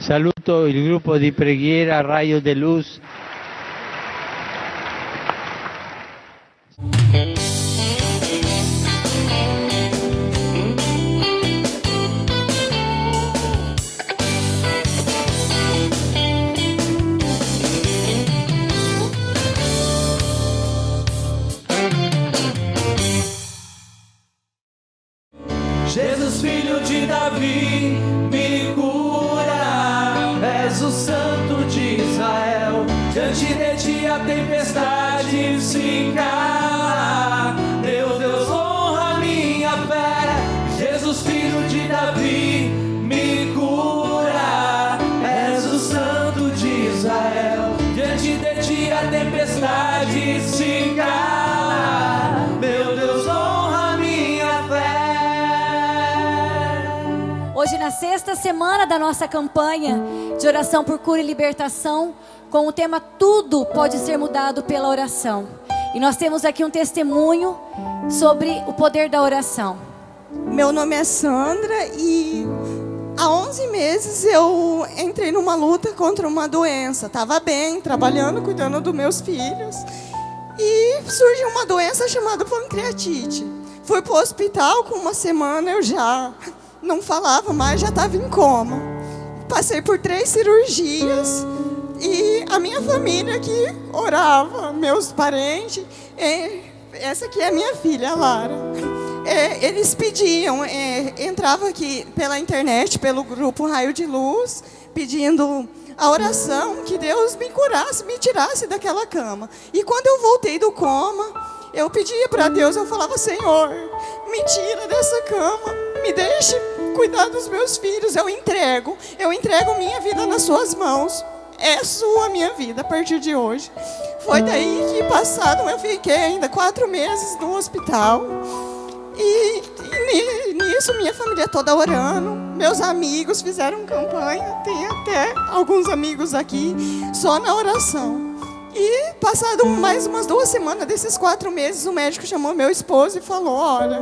Saluto il gruppo di preghiera Raio de Luz. Jesus, filho de Davi, me cura. És o santo de Israel. Diante de ti a tempestade se cala. Meu Deus, honra minha fé. Jesus, filho de Davi, me cura. És o santo de Israel. Diante de ti a tempestade se cala. Meu Deus, honra minha fé. Hoje, na sexta semana da nossa campanha de oração por cura e libertação, com o tema Tudo Pode Ser Mudado pela Oração. E nós temos aqui um testemunho sobre o poder da oração. Meu nome é Sandra e há 11 meses eu entrei numa luta contra uma doença. Estava bem, trabalhando, cuidando dos meus filhos. E surgiu uma doença chamada pancreatite. Fui para o hospital, com uma semana eu já não falava mais, já estava em coma. Passei por 3 cirurgias e a minha família que orava, meus parentes, essa aqui é a minha filha, a Lara. Eles pediam, entrava aqui pela internet, pelo grupo Raio de Luz, pedindo a oração que Deus me curasse, me tirasse daquela cama. E quando eu voltei do coma, eu pedia para Deus, eu falava: Senhor, me tira dessa cama, me deixe cuidar dos meus filhos, eu entrego minha vida nas suas mãos. É sua minha vida a partir de hoje. Foi daí que passado, eu fiquei ainda 4 meses no hospital. E nisso minha família toda orando, meus amigos fizeram campanha, tem até alguns amigos aqui só na oração. E passado mais umas 2 semanas desses 4 meses, o médico chamou meu esposo e falou: olha,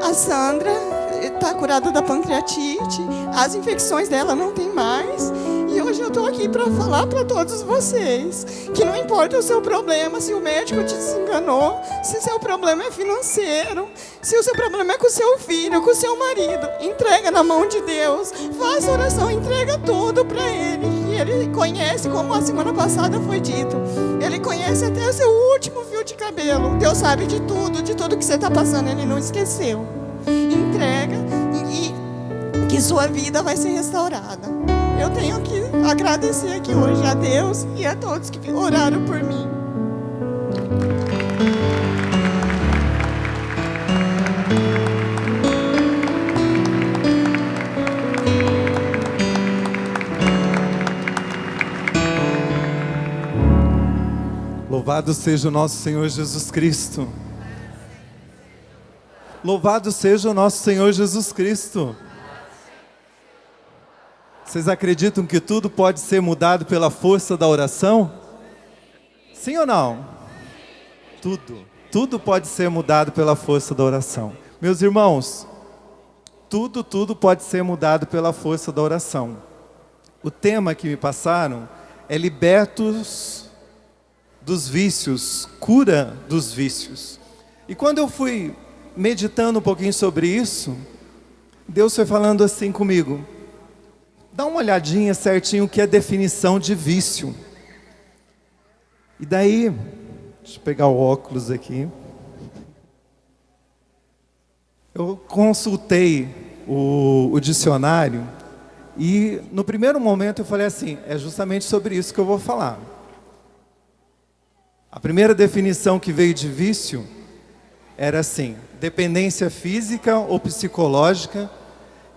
a Sandra está curada da pancreatite, as infecções dela não tem mais. E hoje eu estou aqui para falar para todos vocês que não importa o seu problema, se o médico te desenganou, se seu problema é financeiro, se o seu problema é com o seu filho, com o seu marido, entrega na mão de Deus, faça oração, entrega tudo para Ele. E Ele conhece, como a semana passada foi dito, Ele conhece até o seu último fio de cabelo. Deus sabe de tudo que você está passando, Ele não esqueceu. Entrega e que sua vida vai ser restaurada. Eu tenho que agradecer aqui hoje a Deus e a todos que oraram por mim. Louvado seja o nosso Senhor Jesus Cristo. Louvado seja o nosso Senhor Jesus Cristo. Vocês acreditam que tudo pode ser mudado pela força da oração? Sim ou não? Tudo pode ser mudado pela força da oração. Meus irmãos, tudo pode ser mudado pela força da oração. O tema que me passaram é libertos dos vícios, cura dos vícios. E quando eu fui meditando um pouquinho sobre isso, Deus foi falando assim comigo: dá uma olhadinha certinho o que é definição de vício. E daí, deixa eu pegar o óculos aqui. Eu consultei o dicionário e no primeiro momento eu falei assim: é justamente sobre isso que eu vou falar. A primeira definição que veio de vício era assim: dependência física ou psicológica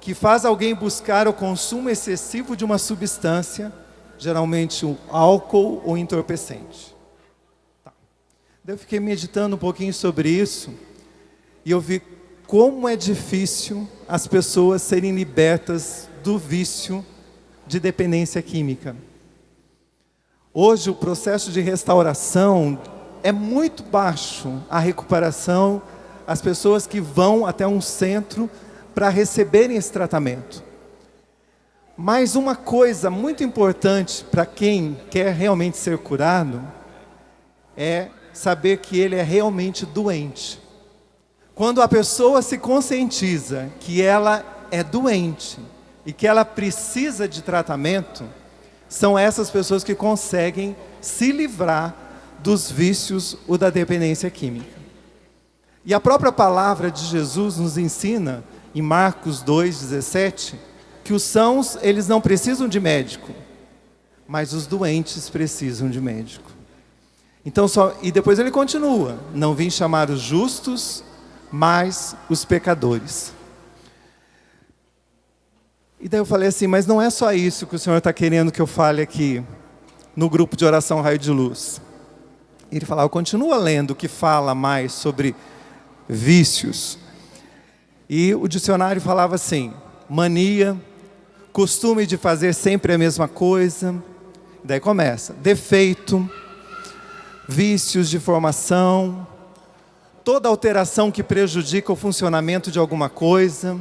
que faz alguém buscar o consumo excessivo de uma substância, geralmente um álcool ou entorpecente. Tá. Eu fiquei meditando um pouquinho sobre isso e eu vi como é difícil as pessoas serem libertas do vício de dependência química. Hoje o processo de restauração é muito baixo, a recuperação, as pessoas que vão até um centro para receberem esse tratamento. Mas uma coisa muito importante para quem quer realmente ser curado é saber que ele é realmente doente. Quando a pessoa se conscientiza que ela é doente e que ela precisa de tratamento, são essas pessoas que conseguem se livrar dos vícios ou da dependência química. E a própria palavra de Jesus nos ensina, em Marcos 2,17, que os sãos, eles não precisam de médico, mas os doentes precisam de médico. Então, e depois ele continua: não vim chamar os justos, mas os pecadores. E daí eu falei assim, mas não é só isso que o Senhor está querendo que eu fale aqui no grupo de oração Raio de Luz. Ele falava, continua lendo, que fala mais sobre vícios. E o dicionário falava assim: mania, costume de fazer sempre a mesma coisa. Daí começa: defeito, vícios de formação, toda alteração que prejudica o funcionamento de alguma coisa,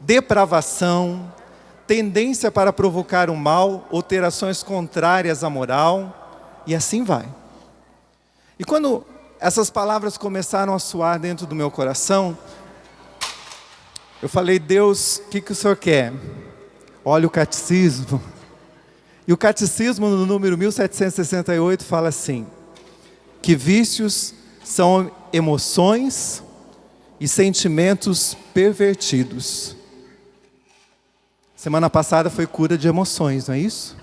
depravação, tendência para provocar o mal ou ter ações contrárias à moral, e assim vai. E quando essas palavras começaram a soar dentro do meu coração, eu falei, Deus, o que o Senhor quer? Olha o catecismo. E o catecismo, no número 1768, fala assim, que vícios são emoções e sentimentos pervertidos. Semana passada foi cura de emoções, não é isso?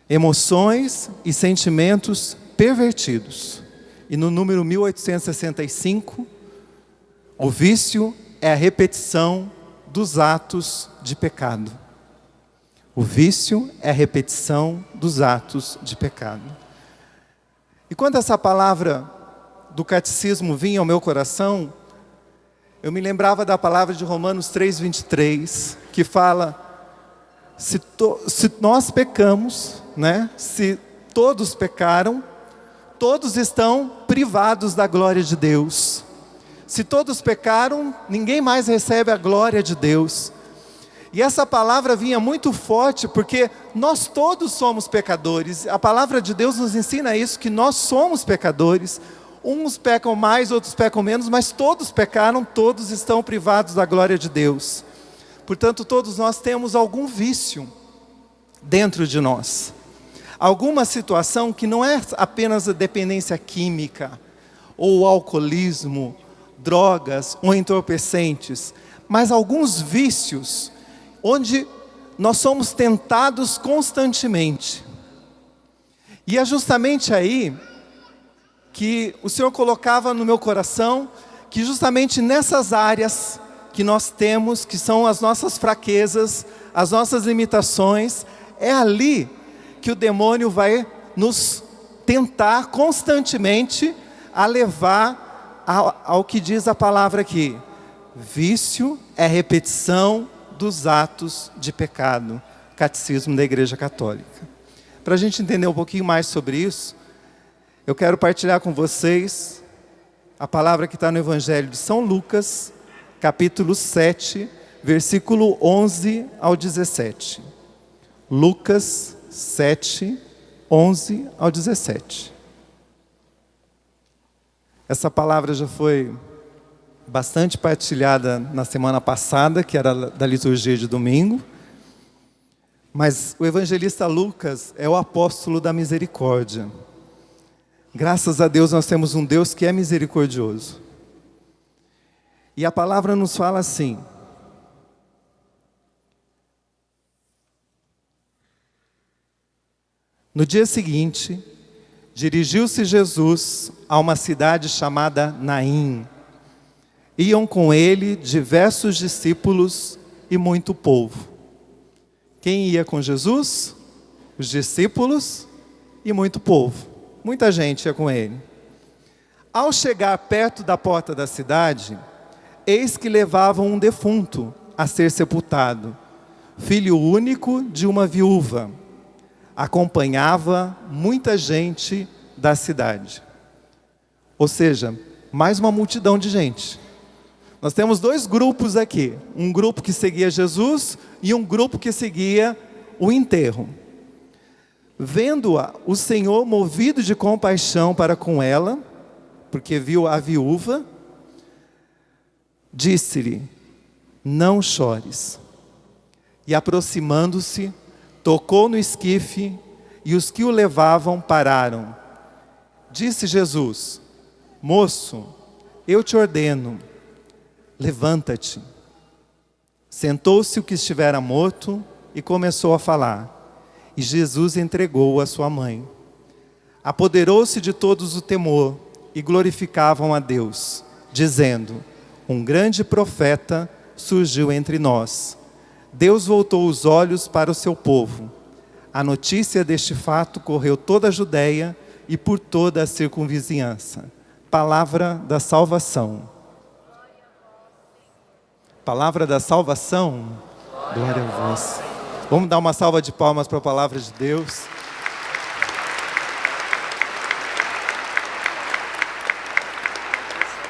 Emoções e sentimentos pervertidos. E no número 1865, o vício é a repetição dos atos de pecado. O vício é a repetição dos atos de pecado. E quando essa palavra do catecismo vinha ao meu coração, eu me lembrava da palavra de Romanos 3,23, que fala, se nós pecamos, né? Se todos pecaram, todos estão privados da glória de Deus. Se todos pecaram, ninguém mais recebe a glória de Deus. E essa palavra vinha muito forte, porque nós todos somos pecadores. A palavra de Deus nos ensina isso, que nós somos pecadores. Uns pecam mais, outros pecam menos, mas todos pecaram, todos estão privados da glória de Deus. Portanto, todos nós temos algum vício dentro de nós. Alguma situação que não é apenas a dependência química, ou o alcoolismo, drogas ou entorpecentes, mas alguns vícios onde nós somos tentados constantemente. E é justamente aí que o Senhor colocava no meu coração, que justamente nessas áreas que nós temos, que são as nossas fraquezas, as nossas limitações, é ali que o demônio vai nos tentar constantemente a levar ao que diz a palavra aqui. Vício é repetição dos atos de pecado. Catecismo da Igreja Católica. Para a gente entender um pouquinho mais sobre isso, eu quero partilhar com vocês a palavra que está no Evangelho de São Lucas, capítulo 7, versículo 11 ao 17. Lucas 7, 11 ao 17. Essa palavra já foi bastante partilhada na semana passada, que era da liturgia de domingo. Mas o evangelista Lucas é o apóstolo da misericórdia. Graças a Deus nós temos um Deus que é misericordioso. E a palavra nos fala assim: no dia seguinte, dirigiu-se Jesus a uma cidade chamada Naim. Iam com ele diversos discípulos e muito povo. Quem ia com Jesus? Os discípulos e muito povo. Muita gente ia com ele. Ao chegar perto da porta da cidade, eis que levavam um defunto a ser sepultado, filho único de uma viúva. Acompanhava muita gente da cidade. Ou seja, mais uma multidão de gente. Nós temos dois grupos aqui. Um grupo que seguia Jesus e um grupo que seguia o enterro. Vendo-a, o Senhor, movido de compaixão para com ela, porque viu a viúva, disse-lhe: não chores. E aproximando-se, tocou no esquife, e os que o levavam pararam. Disse Jesus: moço, eu te ordeno, levanta-te. Sentou-se o que estivera morto e começou a falar. E Jesus entregou-o à sua mãe. Apoderou-se de todos o temor e glorificavam a Deus, dizendo: um grande profeta surgiu entre nós. Deus voltou os olhos para o seu povo. A notícia deste fato correu toda a Judeia e por toda a circunvizinhança. Palavra da salvação. Palavra da salvação. Glória a vós. Vamos dar uma salva de palmas para a palavra de Deus.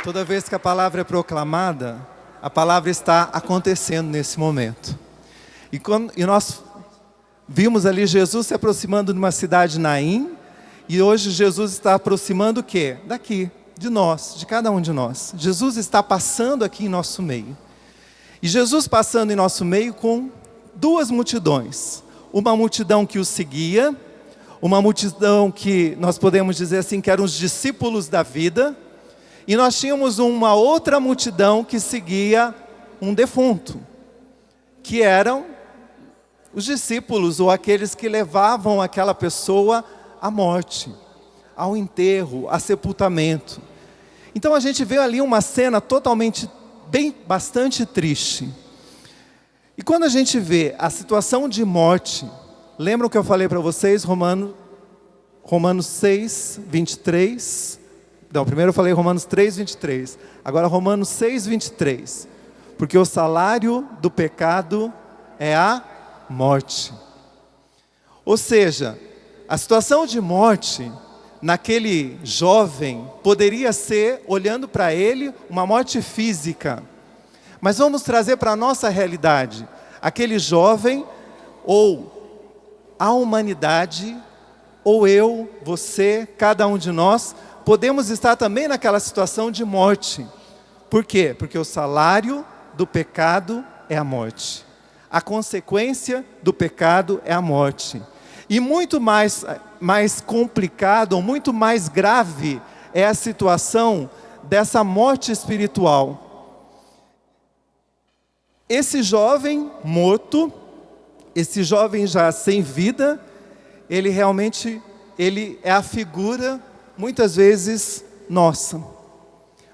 Toda vez que a palavra é proclamada, a palavra está acontecendo nesse momento. E nós vimos ali Jesus se aproximando de uma cidade Naim, e hoje Jesus está aproximando o quê? Daqui, de nós, de cada um de nós. Jesus está passando aqui em nosso meio. E Jesus passando em nosso meio com duas multidões. Uma multidão que o seguia, uma multidão que nós podemos dizer assim, que eram os discípulos da vida, e nós tínhamos uma outra multidão que seguia um defunto, que eram os discípulos, ou aqueles que levavam aquela pessoa à morte, ao enterro, a sepultamento. Então a gente vê ali uma cena totalmente, bastante triste. E quando a gente vê a situação de morte, lembram que eu falei para vocês, Romanos 6, 23... Não, primeiro eu falei Romanos 3, 23. Agora Romanos 6, 23. Porque o salário do pecado é a morte. Ou seja, a situação de morte naquele jovem poderia ser, olhando para ele, uma morte física. Mas vamos trazer para a nossa realidade. Aquele jovem, ou a humanidade, ou eu, você, cada um de nós, podemos estar também naquela situação de morte. Por quê? Porque o salário do pecado é a morte. A consequência do pecado é a morte. E muito mais complicado, ou muito mais grave, é a situação dessa morte espiritual. Esse jovem morto, esse jovem já sem vida, ele realmente é a figura, muitas vezes, nossa.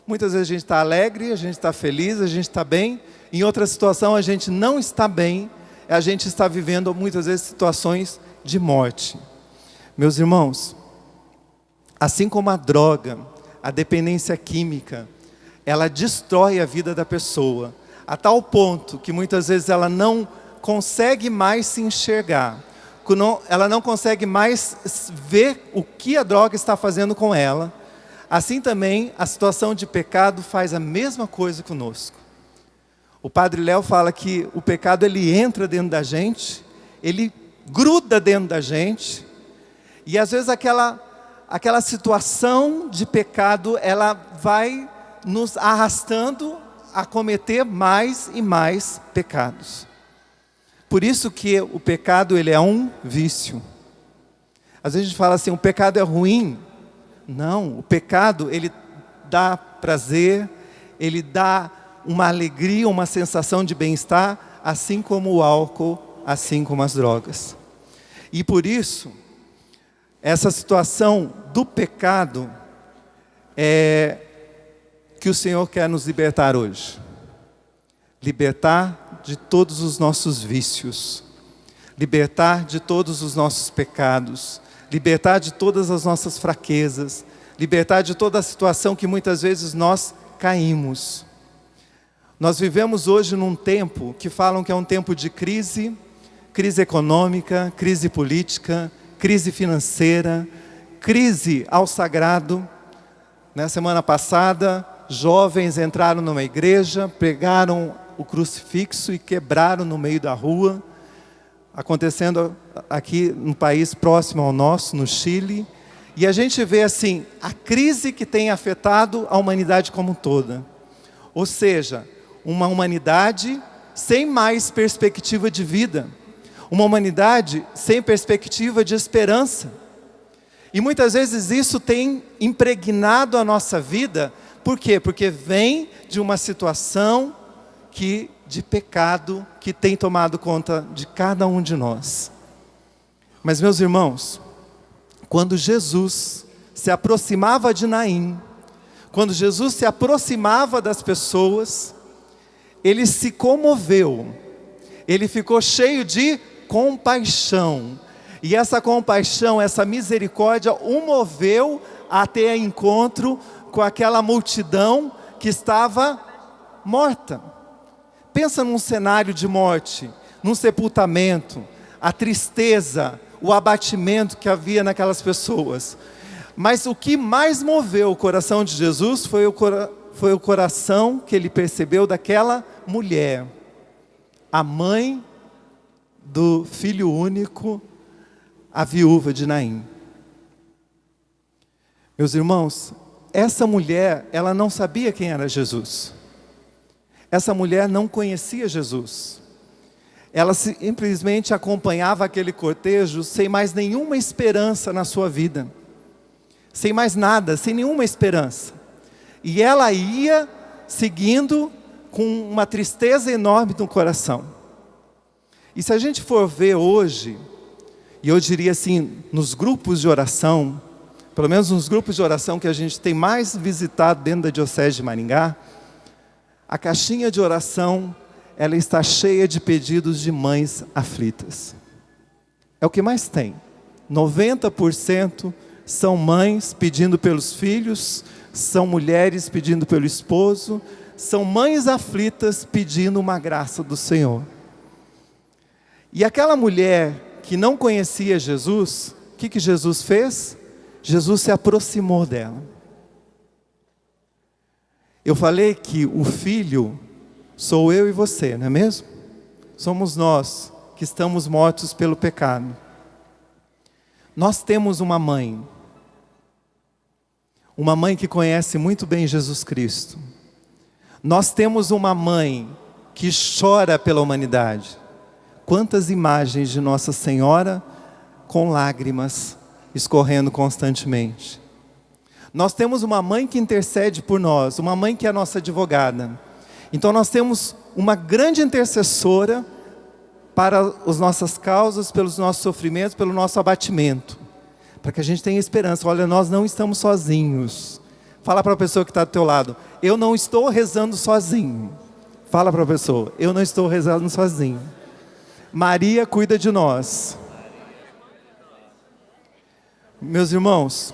Muitas vezes a gente está alegre, a gente está feliz, a gente está bem. Em outra situação a gente não está bem, a gente está vivendo muitas vezes situações de morte. Meus irmãos, assim como a droga, a dependência química, ela destrói a vida da pessoa, a tal ponto que muitas vezes ela não consegue mais se enxergar, ela não consegue mais ver o que a droga está fazendo com ela. Assim também a situação de pecado faz a mesma coisa conosco. O Padre Léo fala que o pecado ele entra dentro da gente, ele gruda dentro da gente, e às vezes aquela situação de pecado, ela vai nos arrastando a cometer mais e mais pecados. Por isso que o pecado ele é um vício. Às vezes a gente fala assim, o pecado é ruim. Não, o pecado ele dá prazer, ele dá uma alegria, uma sensação de bem-estar, assim como o álcool, assim como as drogas. E por isso, essa situação do pecado é que o Senhor quer nos libertar hoje. Libertar de todos os nossos vícios, libertar de todos os nossos pecados, libertar de todas as nossas fraquezas, libertar de toda a situação que muitas vezes nós caímos. Nós vivemos hoje num tempo que falam que é um tempo de crise econômica, crise política, crise financeira, crise ao sagrado. Na semana passada, jovens entraram numa igreja, pegaram o crucifixo e quebraram no meio da rua, acontecendo aqui num país próximo ao nosso, no Chile. E a gente vê assim, a crise que tem afetado a humanidade como toda. Ou seja, uma humanidade sem mais perspectiva de vida. Uma humanidade sem perspectiva de esperança. E muitas vezes isso tem impregnado a nossa vida. Por quê? Porque vem de uma situação de pecado que tem tomado conta de cada um de nós. Mas, meus irmãos, quando Jesus se aproximava de Naim, quando Jesus se aproximava das pessoas, ele se comoveu, ele ficou cheio de compaixão. E essa compaixão, essa misericórdia o moveu a ter encontro com aquela multidão que estava morta. Pensa num cenário de morte, num sepultamento, a tristeza, o abatimento que havia naquelas pessoas. Mas o que mais moveu o coração de Jesus foi o coração que ele percebeu daquela mulher, a mãe do filho único, a viúva de Naim. Meus irmãos, essa mulher, ela não sabia quem era Jesus. Essa mulher não conhecia Jesus. Ela simplesmente acompanhava aquele cortejo sem mais nenhuma esperança na sua vida. Sem mais nada, sem nenhuma esperança. E ela ia seguindo com uma tristeza enorme no coração. E se a gente for ver hoje, e eu diria assim, nos grupos de oração, pelo menos nos grupos de oração que a gente tem mais visitado dentro da Diocese de Maringá, a caixinha de oração, ela está cheia de pedidos de mães aflitas. É o que mais tem. 90% são mães pedindo pelos filhos, são mulheres pedindo pelo esposo, são mães aflitas pedindo uma graça do Senhor. E aquela mulher que não conhecia Jesus, o que Jesus fez? Jesus se aproximou dela. Eu falei que o filho sou eu e você, não é mesmo? Somos nós que estamos mortos pelo pecado. Nós temos uma mãe que conhece muito bem Jesus Cristo. Nós temos uma mãe que chora pela humanidade. Quantas imagens de Nossa Senhora com lágrimas escorrendo constantemente. Nós temos uma mãe que intercede por nós, uma mãe que é a nossa advogada. Então nós temos uma grande intercessora para as nossas causas, pelos nossos sofrimentos, pelo nosso abatimento. Para que a gente tenha esperança. Olha, nós não estamos sozinhos. Fala para a pessoa que está do teu lado, eu não estou rezando sozinho. Fala para a pessoa, eu não estou rezando sozinho. Maria cuida de nós. Meus irmãos,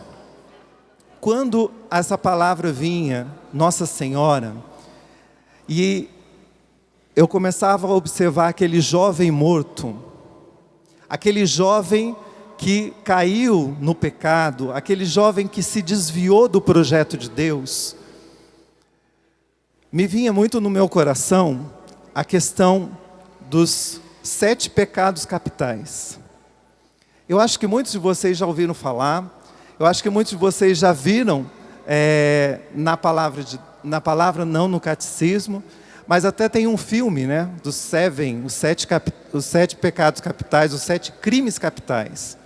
quando essa palavra vinha, Nossa Senhora, e eu começava a observar aquele jovem morto, aquele jovem que caiu no pecado, aquele jovem que se desviou do projeto de Deus, me vinha muito no meu coração a questão dos 7 pecados capitais. Eu acho que muitos de vocês já ouviram falar, eu acho que muitos de vocês já viram na palavra não no catecismo, mas até tem um filme, né, dos 7, os 7 pecados capitais, os 7 crimes capitais.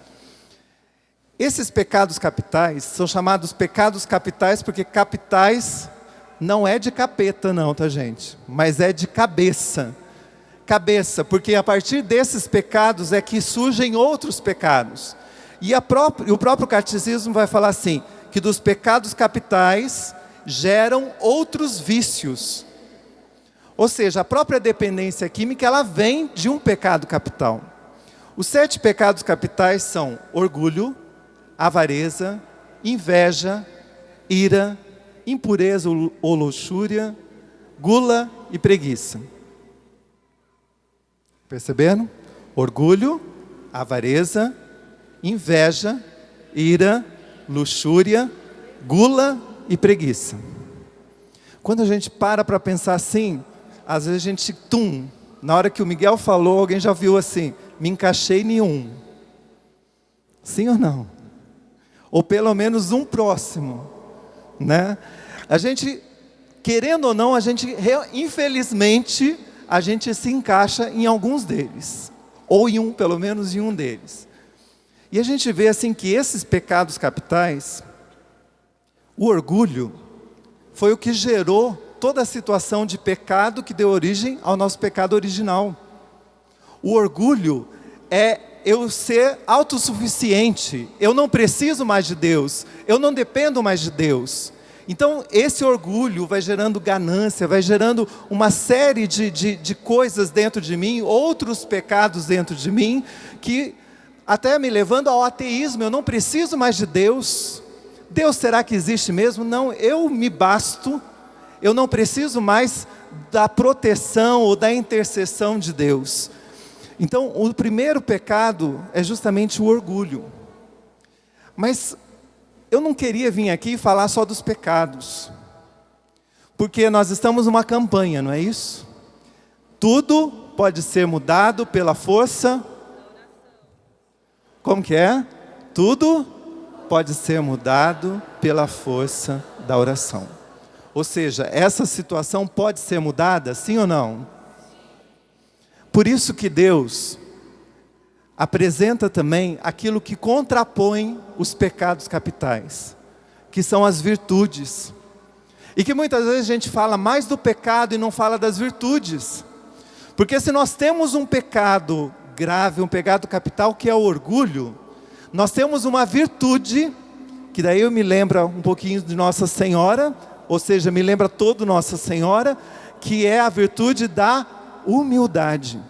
Esses pecados capitais são chamados pecados capitais porque capitais não é de capeta não, tá gente? Mas é de cabeça. Cabeça, porque a partir desses pecados é que surgem outros pecados. E o próprio catecismo vai falar assim, que dos pecados capitais geram outros vícios. Ou seja, a própria dependência química, ela vem de um pecado capital. Os 7 pecados capitais são orgulho, avareza, inveja, ira, impureza ou luxúria, gula e preguiça. Perceberam? Orgulho, avareza, inveja, ira, luxúria, gula e preguiça. quando a gente para pensar assim, às vezes a gente, na hora que o Miguel falou, alguém já viu assim, me encaixei em um. Sim ou não? Ou pelo menos um próximo, né? A gente, querendo ou não, infelizmente, a gente se encaixa em alguns deles. Ou pelo menos em um deles. E a gente vê assim que esses pecados capitais, o orgulho, foi o que gerou toda a situação de pecado que deu origem ao nosso pecado original. O orgulho é eu ser autossuficiente, eu não preciso mais de Deus, eu não dependo mais de Deus. Então esse orgulho vai gerando ganância, vai gerando uma série de coisas dentro de mim, outros pecados dentro de mim, que até me levando ao ateísmo. Eu não preciso mais de Deus. Deus, será que existe mesmo? Não, eu me basto. Eu não preciso mais da proteção ou da intercessão de Deus. Então, o primeiro pecado é justamente o orgulho. Mas eu não queria vir aqui falar só dos pecados. Porque nós estamos numa campanha, não é isso? Tudo pode ser mudado pela força. Como que é? Tudo pode ser mudado pela força da oração. Ou seja, essa situação pode ser mudada, sim ou não? Por isso que Deus apresenta também aquilo que contrapõe os pecados capitais, que são as virtudes. E que muitas vezes a gente fala mais do pecado e não fala das virtudes. Porque se nós temos um pecado grave, um pecado capital, que é o orgulho, nós temos uma virtude, que daí eu me lembro um pouquinho de Nossa Senhora, ou seja, me lembra todo Nossa Senhora, que é a virtude da humildade.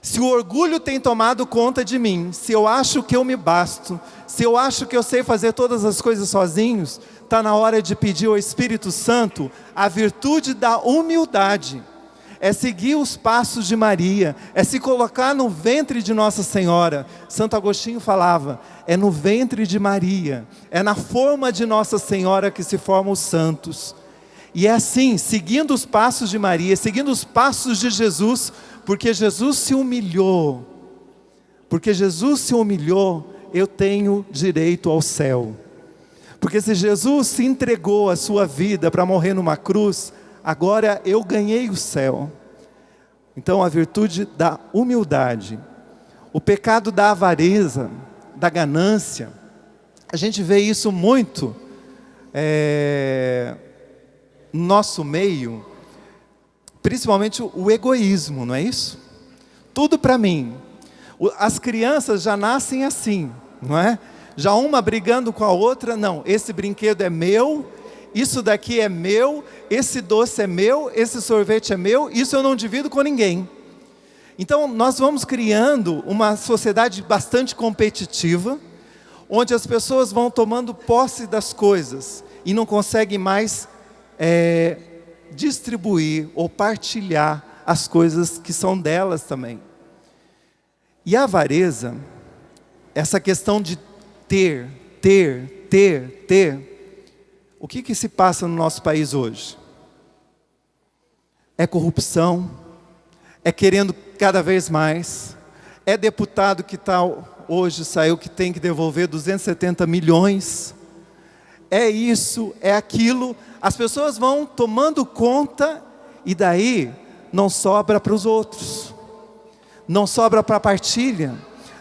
Se o orgulho tem tomado conta de mim, se eu acho que eu me basto, se eu acho que eu sei fazer todas as coisas sozinhos, está na hora de pedir ao Espírito Santo a virtude da humildade. É seguir os passos de Maria, é se colocar no ventre de Nossa Senhora. Santo Agostinho falava, é no ventre de Maria, é na forma de Nossa Senhora que se formam os santos. E é assim, seguindo os passos de Maria, seguindo os passos de Jesus, porque Jesus se humilhou. Porque Jesus se humilhou, eu tenho direito ao céu. Porque se Jesus se entregou a sua vida para morrer numa cruz, agora eu ganhei o céu. Então a virtude da humildade, o pecado da avareza, da ganância, a gente vê isso muito no nosso meio, principalmente o egoísmo, não é isso? Tudo para mim. As crianças já nascem assim, não é? Já uma brigando com a outra, não, esse brinquedo é meu, isso daqui é meu, esse doce é meu, esse sorvete é meu, isso eu não divido com ninguém. Então nós vamos criando uma sociedade bastante competitiva, onde as pessoas vão tomando posse das coisas e não conseguem mais distribuir ou partilhar as coisas que são delas também. E a avareza, essa questão de ter, o que se passa no nosso país hoje? É corrupção, é querendo cada vez mais, é deputado que hoje saiu que tem que devolver 270 milhões, é isso, é aquilo, as pessoas vão tomando conta e daí não sobra para os outros, não sobra para a partilha,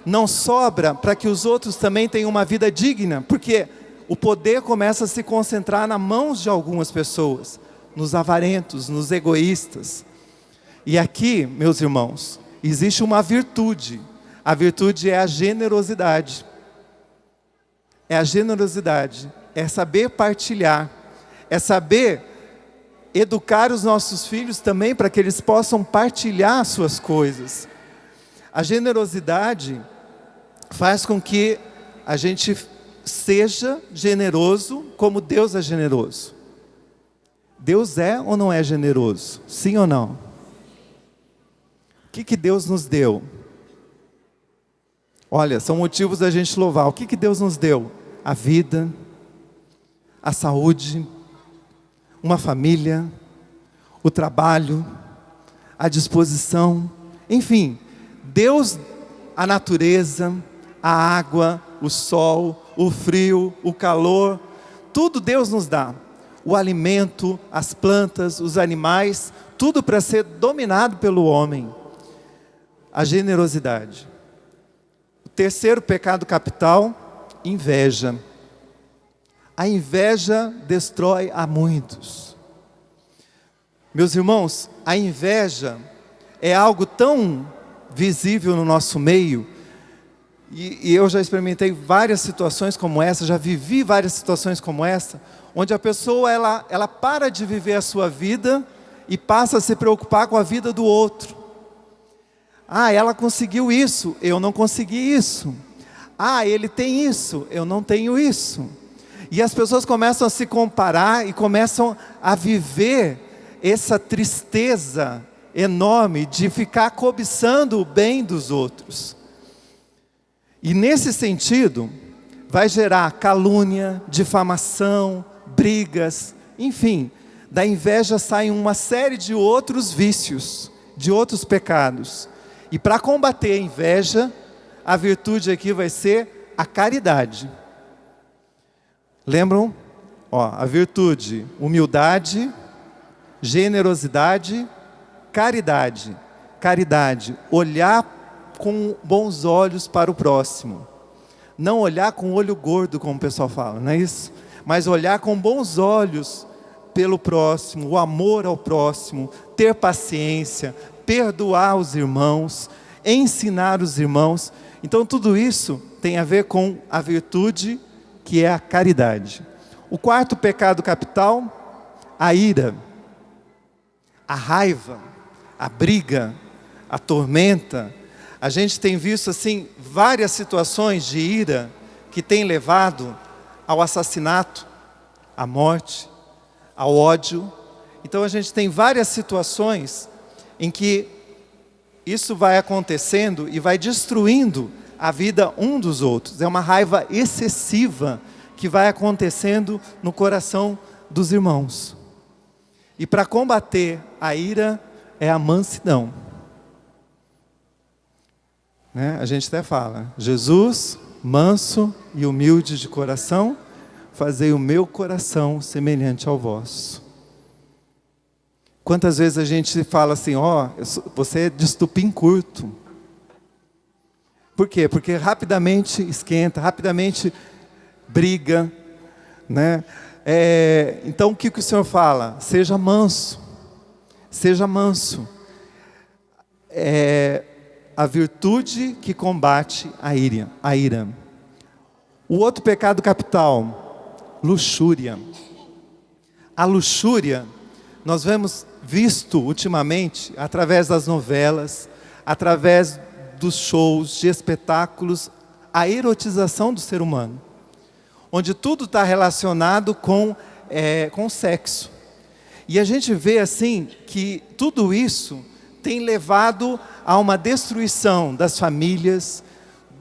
não sobra para que os outros também tenham uma vida digna, porque o poder começa a se concentrar nas mãos de algumas pessoas, nos avarentos, nos egoístas. E aqui, meus irmãos, existe uma virtude. A virtude é a generosidade. É a generosidade, é saber partilhar, é saber educar os nossos filhos também para que eles possam partilhar as suas coisas. A generosidade faz com que a gente seja generoso como Deus é generoso. Deus é ou não é generoso? Sim ou não? O que Deus nos deu? Olha, são motivos da gente louvar. O que Deus nos deu? A vida, a saúde, uma família, o trabalho, a disposição, enfim, Deus, a natureza, a água, o sol, o frio, o calor, tudo Deus nos dá. O alimento, as plantas, os animais, tudo para ser dominado pelo homem. A generosidade. O terceiro pecado capital, inveja. A inveja destrói a muitos. Meus irmãos, a inveja é algo tão visível no nosso meio, e eu já experimentei várias situações como essa, já vivi várias situações como essa, onde a pessoa ela para de viver a sua vida e passa a se preocupar com a vida do outro. Ah, ela conseguiu isso, eu não consegui isso. Ah, ele tem isso, eu não tenho isso. E as pessoas começam a se comparar e começam a viver essa tristeza enorme de ficar cobiçando o bem dos outros. E nesse sentido, vai gerar calúnia, difamação, brigas, enfim, da inveja saem uma série de outros vícios, de outros pecados. E para combater a inveja, a virtude aqui vai ser a caridade. Lembram? A virtude, humildade, generosidade, caridade. Caridade, olhar com bons olhos para o próximo. Não olhar com olho gordo, como o pessoal fala, não é isso? Mas olhar com bons olhos pelo próximo, o amor ao próximo, ter paciência, perdoar os irmãos, ensinar os irmãos. Então tudo isso tem a ver com a virtude que é a caridade. O quarto pecado capital, a ira, a raiva, a briga, a tormenta. A gente tem visto assim várias situações de ira que tem levado ao assassinato, à morte, ao ódio. Então a gente tem várias situações em que isso vai acontecendo e vai destruindo a vida um dos outros. É uma raiva excessiva que vai acontecendo no coração dos irmãos. E para combater a ira é a mansidão. A gente até fala, Jesus, manso e humilde de coração, fazei o meu coração semelhante ao vosso. Quantas vezes a gente fala assim, você é de estupim curto. Por quê? Porque rapidamente esquenta, rapidamente briga, né? Então o que o Senhor fala? Seja manso, seja manso. A virtude que combate a ira. O outro pecado capital, luxúria. A luxúria, nós vemos visto ultimamente, através das novelas, através dos shows, de espetáculos, a erotização do ser humano. Onde tudo está relacionado com sexo. E a gente vê assim, que tudo isso tem levado a uma destruição das famílias,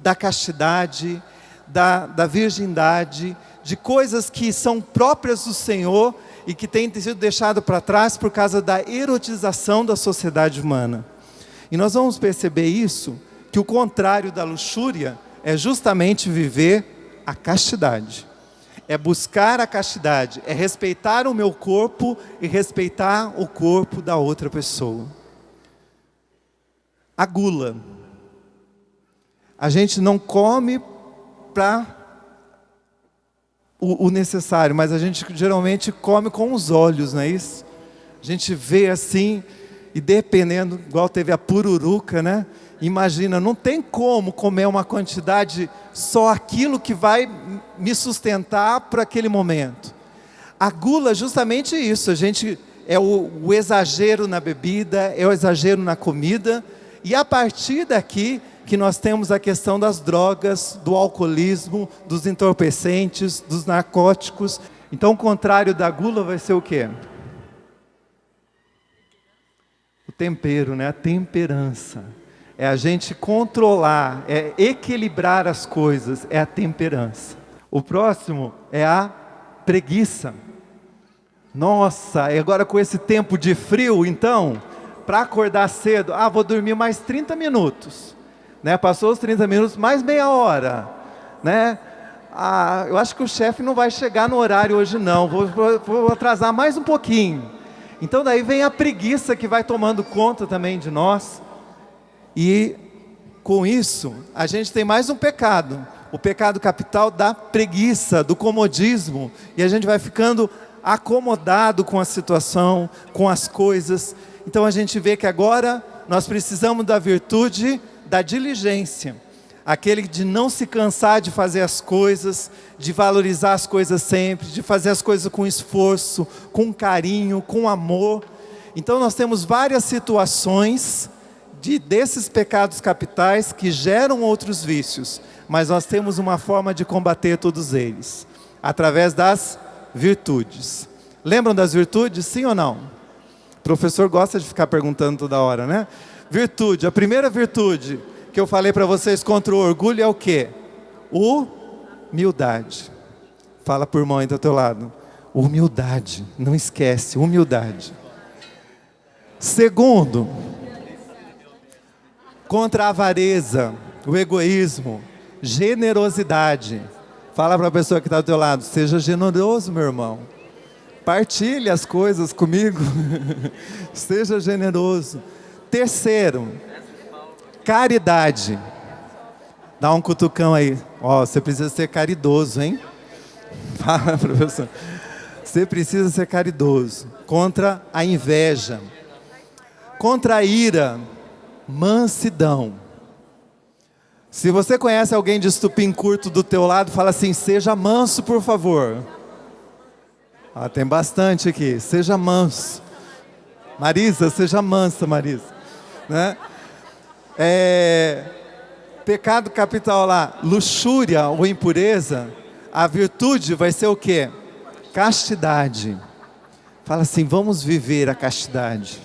da castidade, da virgindade, de coisas que são próprias do Senhor e que têm sido deixadas para trás por causa da erotização da sociedade humana. E nós vamos perceber isso, que o contrário da luxúria é justamente viver a castidade. É buscar a castidade, é respeitar o meu corpo e respeitar o corpo da outra pessoa. A gula. A gente não come para o necessário, mas a gente geralmente come com os olhos, não é isso? A gente vê assim, e dependendo, igual teve a pururuca, né? Imagina, não tem como comer uma quantidade, só aquilo que vai me sustentar para aquele momento. A gula é justamente isso, a gente é o exagero na bebida, é o exagero na comida, e a partir daqui que nós temos a questão das drogas, do alcoolismo, dos entorpecentes, dos narcóticos. Então o contrário da gula vai ser o quê? O tempero, né? A temperança. É a gente controlar, é equilibrar as coisas, é a temperança. O próximo é a preguiça. Nossa, e agora com esse tempo de frio, então, para acordar cedo, vou dormir mais 30 minutos, né? Passou os 30 minutos, mais meia hora, né? Eu acho que o chefe não vai chegar no horário hoje não, vou atrasar mais um pouquinho. Então daí vem a preguiça que vai tomando conta também de nós. E com isso, a gente tem mais um pecado. O pecado capital da preguiça, do comodismo. E a gente vai ficando acomodado com a situação, com as coisas. Então a gente vê que agora nós precisamos da virtude da diligência. Aquele de não se cansar de fazer as coisas, de valorizar as coisas sempre, de fazer as coisas com esforço, com carinho, com amor. Então nós temos várias situações desses pecados capitais que geram outros vícios, mas nós temos uma forma de combater todos eles, através das virtudes. Lembram das virtudes, sim ou não? O professor gosta de ficar perguntando toda hora, né? Virtude, a primeira virtude que eu falei para vocês contra o orgulho é o quê? Humildade. Fala por irmão aí do teu lado. Humildade, não esquece, humildade. Segundo, contra a avareza, o egoísmo, generosidade. Fala para a pessoa que está do teu lado, seja generoso, meu irmão. Partilhe as coisas comigo. Seja generoso. Terceiro, caridade. Dá um cutucão aí. Você precisa ser caridoso, hein? Fala, professor. Você precisa ser caridoso. Contra a inveja. Contra a ira. Mansidão. Se você conhece alguém de estupim curto do teu lado, fala assim, seja manso, por favor. Tem bastante aqui. Seja manso. Marisa, seja mansa, Marisa. Né? Pecado capital lá, luxúria ou impureza, a virtude vai ser o quê? Castidade. Fala assim, vamos viver a castidade.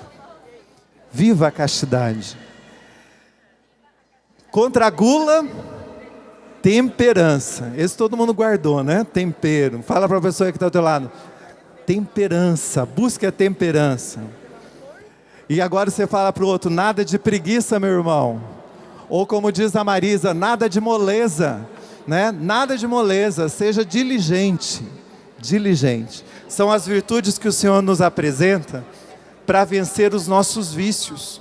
Viva a castidade. Contra a gula, temperança. Esse todo mundo guardou, né? Tempero. Fala para a pessoa que está ao teu lado. Temperança, busque a temperança. E agora você fala para o outro, nada de preguiça, meu irmão. Ou como diz a Marisa, nada de moleza, né? Nada de moleza, seja diligente. Diligente. São as virtudes que o Senhor nos apresenta para vencer os nossos vícios.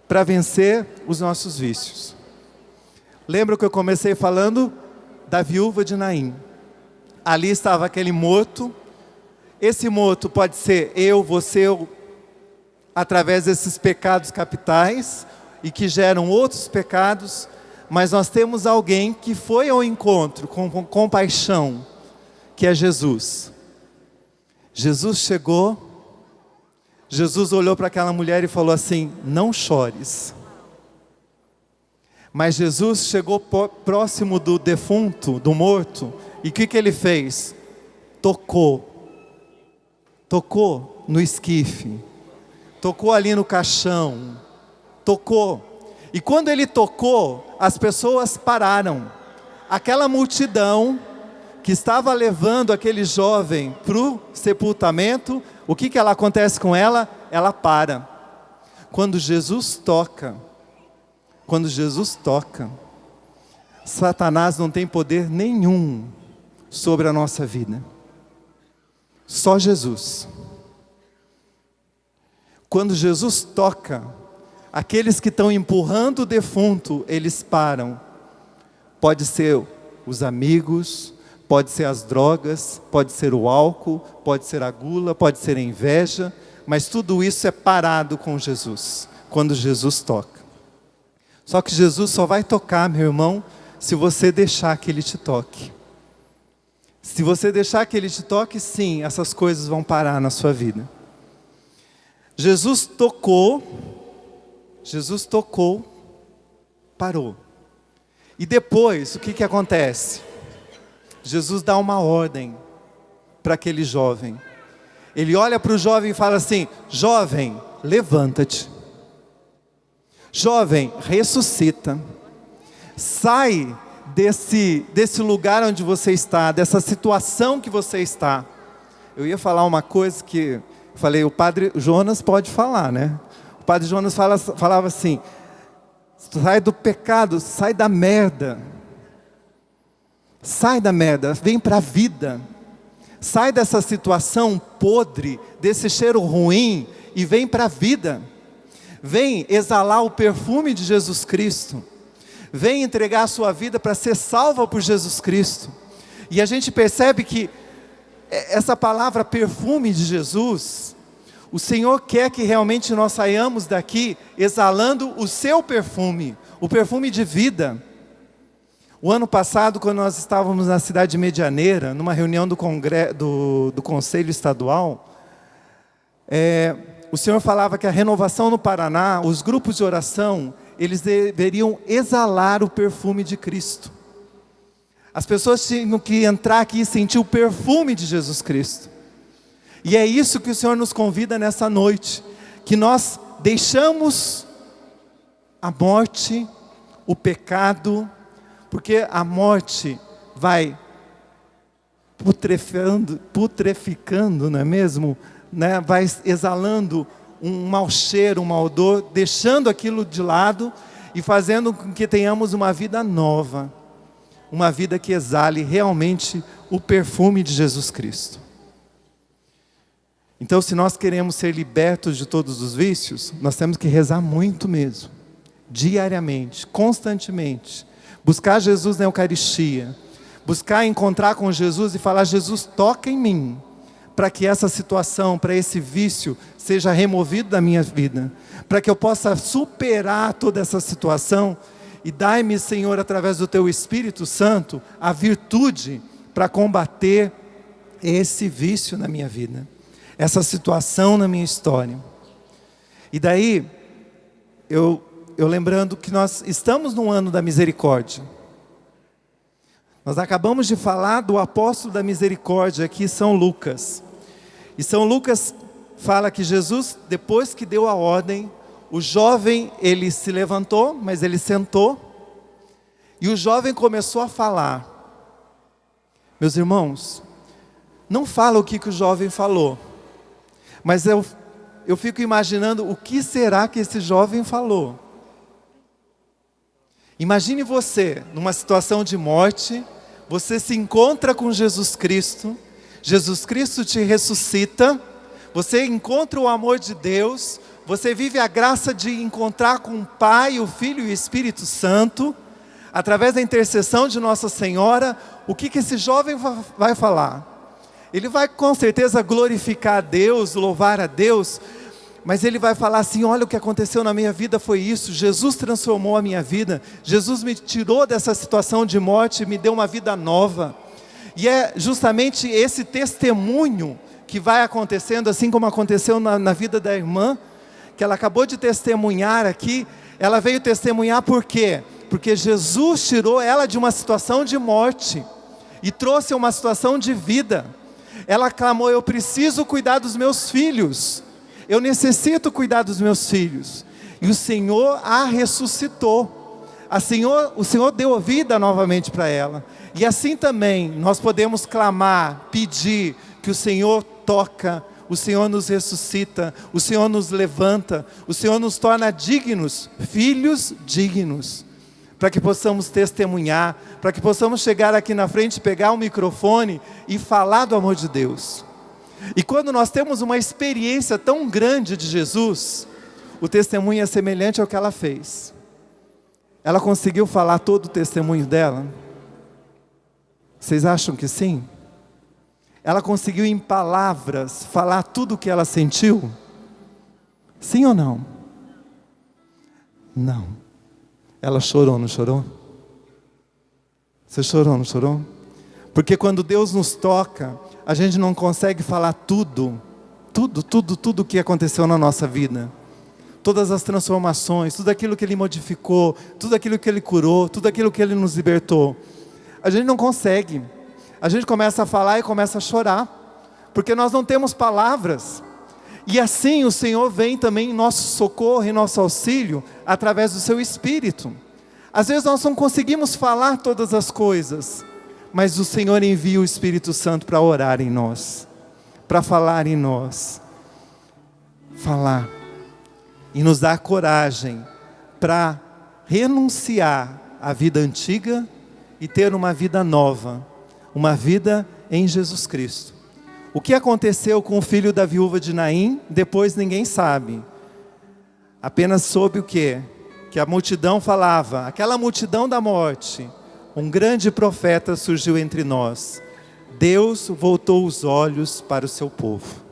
Para vencer os nossos vícios. Lembra que eu comecei falando da viúva de Naim? Ali estava aquele morto. Esse morto pode ser eu, você, através desses pecados capitais e que geram outros pecados, mas nós temos alguém que foi ao encontro com compaixão, que é Jesus. Jesus chegou, Jesus olhou para aquela mulher e falou assim, não chores. Mas Jesus chegou próximo do defunto, do morto, e o que ele fez? Tocou no esquife, tocou ali no caixão, tocou. E quando ele tocou, as pessoas pararam. Aquela multidão que estava levando aquele jovem para o sepultamento, o que ela acontece com ela? Ela para. Quando Jesus toca, Satanás não tem poder nenhum sobre a nossa vida. Só Jesus. Quando Jesus toca, aqueles que estão empurrando o defunto, eles param. Pode ser os amigos, pode ser as drogas, pode ser o álcool, pode ser a gula, pode ser a inveja, mas tudo isso é parado com Jesus, quando Jesus toca. Só que Jesus só vai tocar, meu irmão, se você deixar que Ele te toque. Se você deixar que Ele te toque, sim, essas coisas vão parar na sua vida. Jesus tocou, parou. E depois, o que acontece? Jesus dá uma ordem para aquele jovem. Ele olha para o jovem e fala assim, jovem, levanta-te. Jovem, ressuscita. Sai desse lugar onde você está, dessa situação que você está. Eu ia falar uma coisa que... Falei, o padre Jonas pode falar, né? O padre Jonas falava assim: sai do pecado, sai da merda. Sai da merda, vem para a vida. Sai dessa situação podre, desse cheiro ruim, e vem para a vida. Vem exalar o perfume de Jesus Cristo. Vem entregar a sua vida para ser salva por Jesus Cristo. E a gente percebe que essa palavra perfume de Jesus, o Senhor quer que realmente nós saiamos daqui exalando o seu perfume, o perfume de vida. O ano passado, quando nós estávamos na cidade de Medianeira, numa reunião do Conselho Estadual, o Senhor falava que a renovação no Paraná, os grupos de oração, eles deveriam exalar o perfume de Cristo. As pessoas tinham que entrar aqui e sentir o perfume de Jesus Cristo. E é isso que o Senhor nos convida nessa noite, que nós deixamos a morte, o pecado, porque a morte vai putreficando, não é mesmo? Né? Vai exalando um mau cheiro, um mau odor, deixando aquilo de lado e fazendo com que tenhamos uma vida nova. Uma vida que exale realmente o perfume de Jesus Cristo. Então, se nós queremos ser libertos de todos os vícios, nós temos que rezar muito mesmo. Diariamente, constantemente. Buscar Jesus na Eucaristia. Buscar encontrar com Jesus e falar: Jesus, toca em mim. Para que essa situação, para esse vício, seja removido da minha vida. Para que eu possa superar toda essa situação. E dai-me, Senhor, através do Teu Espírito Santo, a virtude para combater esse vício na minha vida. Essa situação na minha história. E daí, eu lembrando que nós estamos no ano da misericórdia. Nós acabamos de falar do apóstolo da misericórdia aqui, São Lucas. E São Lucas fala que Jesus, depois que deu a ordem, o jovem, ele se levantou, mas ele sentou. E o jovem começou a falar. Meus irmãos, não fala o que o jovem falou. Mas eu fico imaginando o que será que esse jovem falou. Imagine você, numa situação de morte, você se encontra com Jesus Cristo te ressuscita, você encontra o amor de Deus, você vive a graça de encontrar com o Pai, o Filho e o Espírito Santo, através da intercessão de Nossa Senhora. O que esse jovem vai falar? Ele vai com certeza glorificar a Deus, louvar a Deus, mas ele vai falar assim: olha, o que aconteceu na minha vida foi isso, Jesus transformou a minha vida, Jesus me tirou dessa situação de morte, me deu uma vida nova. E é justamente esse testemunho que vai acontecendo, assim como aconteceu na vida da irmã, que ela acabou de testemunhar aqui. Ela veio testemunhar por quê? Porque Jesus tirou ela de uma situação de morte e trouxe uma situação de vida. Ela clamou: eu preciso cuidar dos meus filhos, eu necessito cuidar dos meus filhos. E o Senhor a ressuscitou. O Senhor deu vida novamente para ela. E assim também nós podemos clamar, pedir que o Senhor toca, o Senhor nos ressuscita, o Senhor nos levanta, o Senhor nos torna dignos, filhos dignos, para que possamos testemunhar, para que possamos chegar aqui na frente, pegar o microfone e falar do amor de Deus. E quando nós temos uma experiência tão grande de Jesus, o testemunho é semelhante ao que ela fez. Ela conseguiu falar todo o testemunho dela? Vocês acham que sim? Ela conseguiu em palavras falar tudo o que ela sentiu? Sim ou não? Não. Ela chorou, não chorou? Você chorou, não chorou? Porque quando Deus nos toca, a gente não consegue falar tudo o que aconteceu na nossa vida. Todas as transformações, tudo aquilo que Ele modificou, tudo aquilo que Ele curou, tudo aquilo que Ele nos libertou. A gente não consegue. A gente começa a falar e começa a chorar, porque nós não temos palavras. E assim o Senhor vem também em nosso socorro, em nosso auxílio, através do seu Espírito. Às vezes nós não conseguimos falar todas as coisas, mas o Senhor envia o Espírito Santo para orar em nós, para falar em nós. Falar. E nos dar coragem para renunciar à vida antiga e ter uma vida nova. Uma vida em Jesus Cristo. O que aconteceu com o filho da viúva de Naim, depois ninguém sabe. Apenas soube o quê? Que a multidão falava, aquela multidão da morte, um grande profeta surgiu entre nós. Deus voltou os olhos para o seu povo.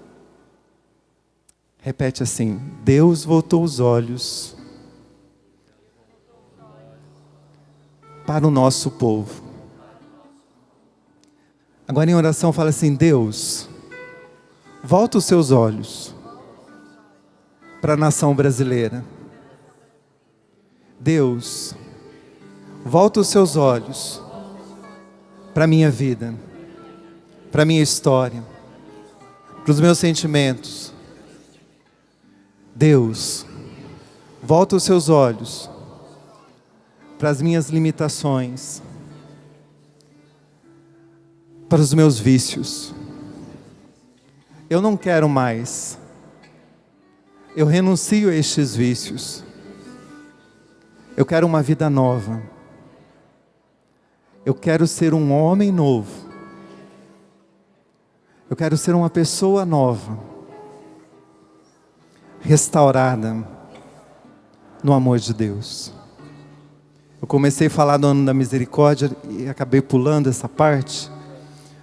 Repete assim, Deus voltou os olhos para o nosso povo. Agora em oração fala assim, Deus, volta os seus olhos para a nação brasileira. Deus, volta os seus olhos para a minha vida, para a minha história, para os meus sentimentos. Deus, volta os seus olhos para as minhas limitações, para os meus vícios. Eu não quero mais. Eu renuncio a estes vícios. Eu quero uma vida nova. Eu quero ser um homem novo. Eu quero ser uma pessoa nova, restaurada no amor de Deus. Eu comecei a falar do ano da misericórdia e acabei pulando essa parte,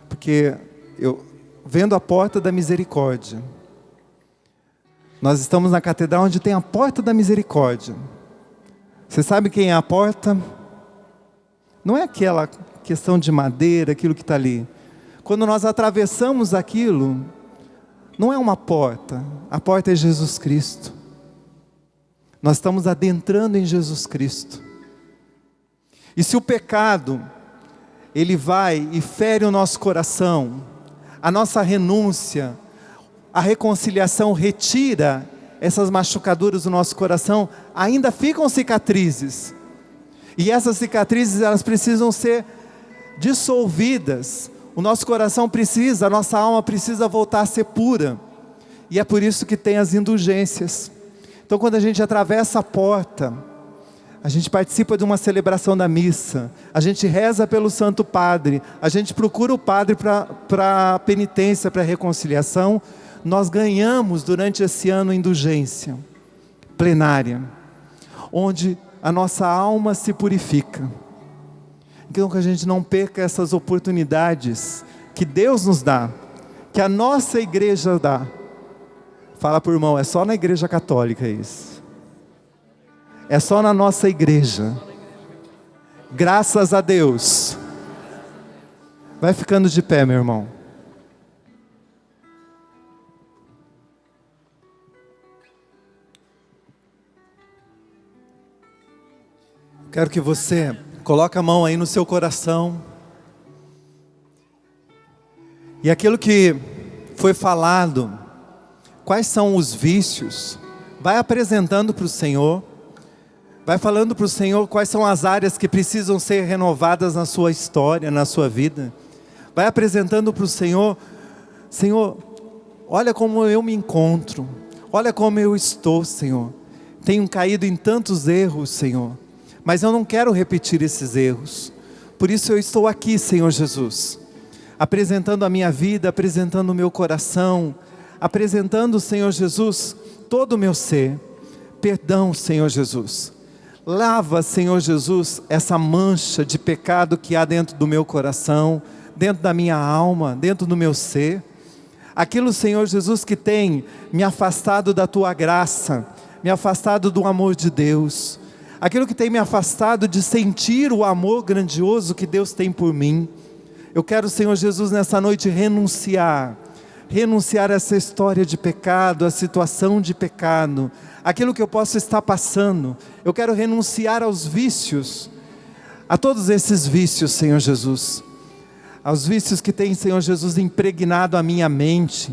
porque eu, vendo a porta da misericórdia, nós estamos na catedral onde tem a porta da misericórdia. Você sabe quem é a porta? Não é aquela questão de madeira, aquilo que está ali. Quando nós atravessamos aquilo, não é uma porta, a porta é Jesus Cristo. Nós estamos adentrando em Jesus Cristo. E se o pecado, ele vai e fere o nosso coração, a nossa renúncia, a reconciliação retira essas machucaduras do nosso coração, ainda ficam cicatrizes. E essas cicatrizes, elas precisam ser dissolvidas. O nosso coração precisa, a nossa alma precisa voltar a ser pura. E é por isso que tem as indulgências. Então quando a gente atravessa a porta, a gente participa de uma celebração da missa, a gente reza pelo Santo Padre, a gente procura o Padre para a penitência, para a reconciliação, nós ganhamos durante esse ano indulgência plenária, onde a nossa alma se purifica. Então que a gente não perca essas oportunidades que Deus nos dá, que a nossa igreja dá. Fala por irmão, é só na igreja católica isso. É só na nossa igreja. Graças a Deus. Vai ficando de pé, meu irmão. Quero que você coloque a mão aí no seu coração. E aquilo que foi falado, quais são os vícios, vai apresentando para o Senhor. Vai falando para o Senhor quais são as áreas que precisam ser renovadas na sua história, na sua vida. Vai apresentando para o Senhor. Senhor, olha como eu me encontro. Olha como eu estou, Senhor. Tenho caído em tantos erros, Senhor. Mas eu não quero repetir esses erros. Por isso eu estou aqui, Senhor Jesus. Apresentando a minha vida, apresentando o meu coração. Apresentando, Senhor Jesus, todo o meu ser. Perdão, Senhor Jesus. Lava, Senhor Jesus, essa mancha de pecado que há dentro do meu coração, dentro da minha alma, dentro do meu ser. Aquilo, Senhor Jesus, que tem me afastado da Tua graça, me afastado do amor de Deus. Aquilo que tem me afastado de sentir o amor grandioso que Deus tem por mim. Eu quero, Senhor Jesus, nessa noite renunciar a essa história de pecado, a situação de pecado, aquilo que eu posso estar passando. Eu quero renunciar aos vícios, a todos esses vícios, Senhor Jesus, aos vícios que tem, Senhor Jesus, impregnado a minha mente.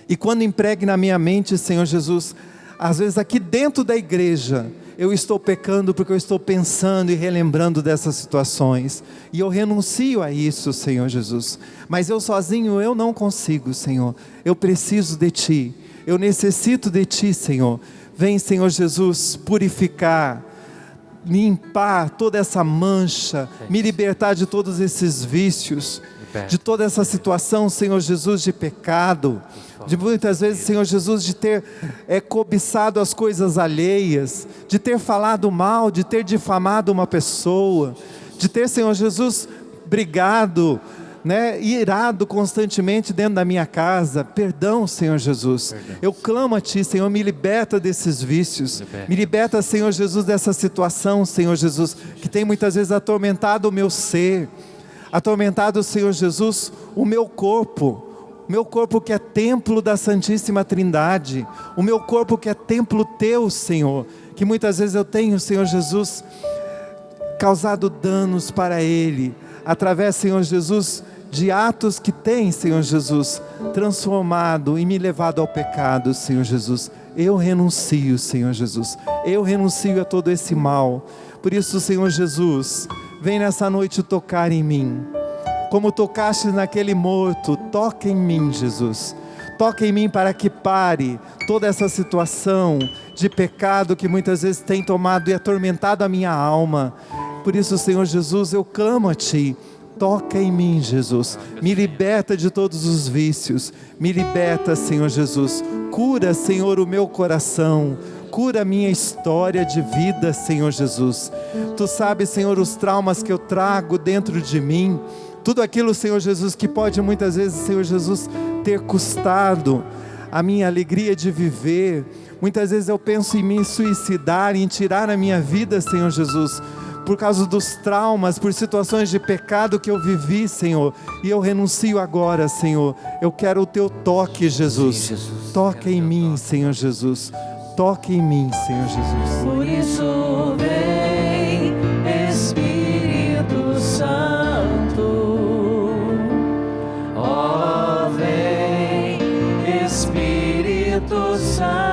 E quando impregna a minha mente, Senhor Jesus, às vezes aqui dentro da igreja, eu estou pecando porque eu estou pensando e relembrando dessas situações. E eu renuncio a isso, Senhor Jesus. Mas eu sozinho, eu não consigo, Senhor. Eu preciso de Ti. Eu necessito de Ti, Senhor. Vem, Senhor Jesus, purificar, limpar toda essa mancha, me libertar de todos esses vícios, de toda essa situação, Senhor Jesus, de pecado, de muitas vezes, Senhor Jesus, de ter cobiçado as coisas alheias, de ter falado mal, de ter difamado uma pessoa, de ter, Senhor Jesus, brigado, irado constantemente dentro da minha casa. Perdão, Senhor Jesus. Eu clamo a Ti, Senhor, me liberta desses vícios, me liberta, Senhor Jesus, dessa situação, Senhor Jesus, que tem muitas vezes atormentado o meu ser, atormentado, Senhor Jesus, o meu corpo que é templo da Santíssima Trindade, o meu corpo que é templo Teu, Senhor, que muitas vezes eu tenho, Senhor Jesus, causado danos para Ele, através, Senhor Jesus, de atos que tem, Senhor Jesus, transformado e me levado ao pecado, Senhor Jesus. Eu renuncio, Senhor Jesus, eu renuncio a todo esse mal. Por isso, Senhor Jesus, vem nessa noite tocar em mim, como tocaste naquele morto. Toca em mim, Jesus, toca em mim para que pare toda essa situação de pecado que muitas vezes tem tomado e atormentado a minha alma. Por isso, Senhor Jesus, eu clamo a Ti, toca em mim, Jesus, me liberta de todos os vícios, me liberta, Senhor Jesus, cura, Senhor, o meu coração, cura a minha história de vida, Senhor Jesus. Tu sabes, Senhor, os traumas que eu trago dentro de mim, tudo aquilo, Senhor Jesus, que pode muitas vezes, Senhor Jesus, ter custado a minha alegria de viver. Muitas vezes eu penso em me suicidar, em tirar a minha vida, Senhor Jesus, por causa dos traumas, por situações de pecado que eu vivi, Senhor, e eu renuncio agora, Senhor. Eu quero o Teu toque, Jesus. Sim, Jesus. Toca em mim, Senhor Jesus. Toque em mim, Senhor Jesus. Por isso vem, Espírito Santo. Ó, vem, Espírito Santo.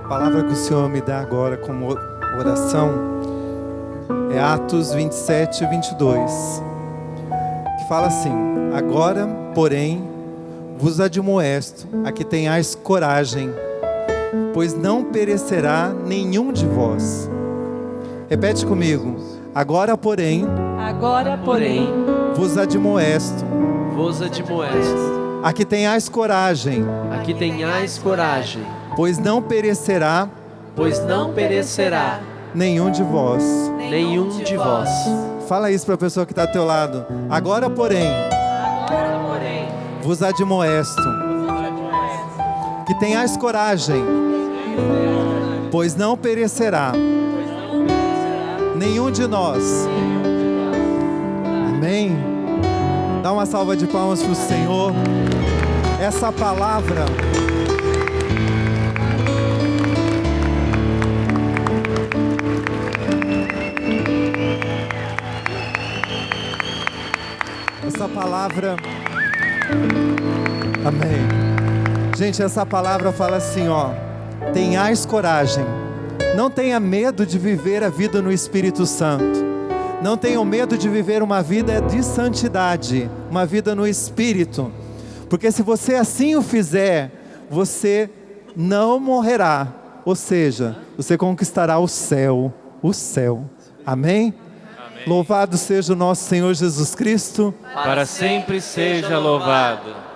A palavra que o Senhor me dá agora como oração é Atos 27, 22, que fala assim: agora, porém, vos admoesto a que tenhais coragem, pois não perecerá nenhum de vós. Repete comigo: agora, porém, vos admoesto a que tenhais coragem, pois não perecerá nenhum de vós. Fala isso para a pessoa que está ao teu lado. Agora, porém, vos admoesto que tenhais coragem, pois não perecerá nenhum de nós. Amém? Dá uma salva de palmas para o Senhor. Essa palavra amém. Gente, essa palavra fala assim, tenhais coragem. Não tenha medo de viver a vida no Espírito Santo. Não tenham medo de viver uma vida de santidade, uma vida no Espírito. Porque se você assim o fizer, você não morrerá. Ou seja, você conquistará o céu. Amém? Amém. Louvado seja o nosso Senhor Jesus Cristo. Para sempre seja louvado.